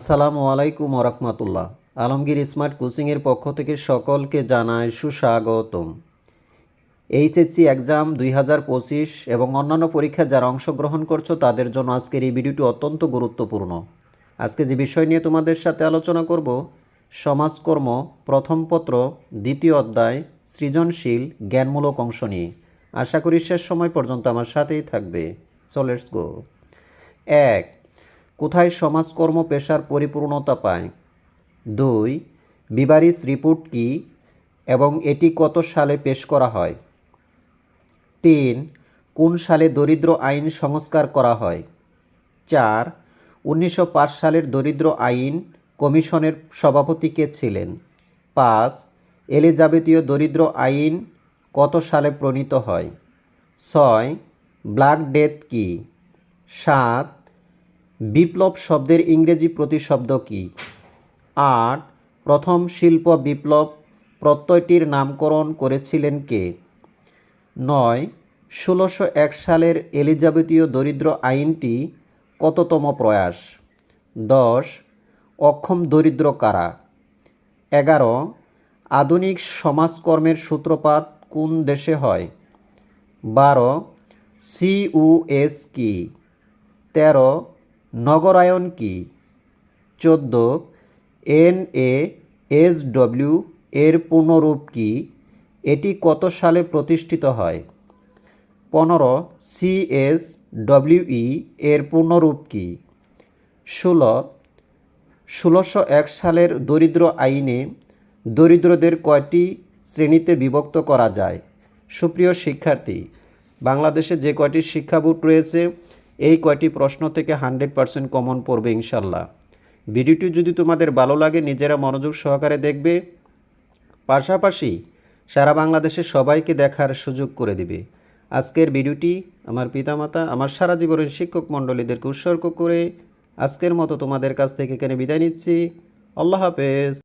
আসসালামু আলাইকুম ওরহমতুল্লাহ। আলমগীর স্মার্ট কোচিংয়ের পক্ষ থেকে সকলকে জানায় সুস্বাগতম। এইচএসসি এক্সাম 2025 এবং অন্যান্য পরীক্ষায় যারা অংশগ্রহণ করছো তাদের জন্য আজকের এই ভিডিওটি অত্যন্ত গুরুত্বপূর্ণ। আজকে যে বিষয় নিয়ে তোমাদের সাথে আলোচনা করব, সমাজকর্ম প্রথম পত্র দ্বিতীয় অধ্যায় সৃজনশীল জ্ঞানমূলক অংশ নিয়ে। আশা করি শেষ সময় পর্যন্ত আমার সাথেই থাকবে। So let's go. 1. কোথায় সমাজকর্ম পেশার পরিপূর্ণতা পায়? 2. বিবারিস রিপোর্ট কি এবং এটি কত সালে পেশ করা হয়? 3. কোন সালে দরিদ্র আইন সংস্কার করা হয়? 4. 1905 সালের দরিদ্র আইন কমিশনের সভাপতি কে ছিলেন? 5. এলিজাবেথীয় দরিদ্র আইন কত সালে প্রণীত হয়? 6. ব্ল্যাক ডেথ কি? 7. বিপ্লব শব্দের ইংরেজি প্রতিশব্দ কি? 8. প্রথম শিল্প বিপ্লব প্রত্যয়টির নামকরণ করেছিলেন কে? 9. 1601 সালের এলিজাবেথীয় দরিদ্র আইনটি কততম প্রয়াস? 10. অক্ষম দরিদ্র কারা? 11. আধুনিক সমাজকর্মের সূত্রপাত কোন দেশে হয়? 12. সিইউএস কি? 13. নগরায়ন কি? 14. NASW এর পূর্ণরূপ কি? এটি কত সালে প্রতিষ্ঠিত হয়? 15. CSWE এর পূর্ণরূপ কি? 16. 1601 সালের দরিদ্র আইনে দরিদ্রদের কয়টি শ্রেণীতে বিভক্ত করা যায়? সুপ্রিয় শিক্ষার্থী, বাংলাদেশে যে কয়টি শিক্ষা বোর্ড রয়েছে এই কয়টি প্রশ্ন থেকে 100% কমন পড়বে ইনশাল্লাহ। ভিডিওটি যদি তোমাদের ভালো লাগে নিজেরা মনোযোগ সহকারে দেখবে, পাশাপাশি সারা বাংলাদেশের সবাইকে দেখার সুযোগ করে দিবে। আজকের ভিডিওটি আমার পিতামাতা, আমার সারা জীবনের শিক্ষক মণ্ডলীদেরকে উৎসর্গ করে আজকের মতো তোমাদের কাছ থেকে এখানে বিদায় নিচ্ছি। আল্লাহ হাফেজ।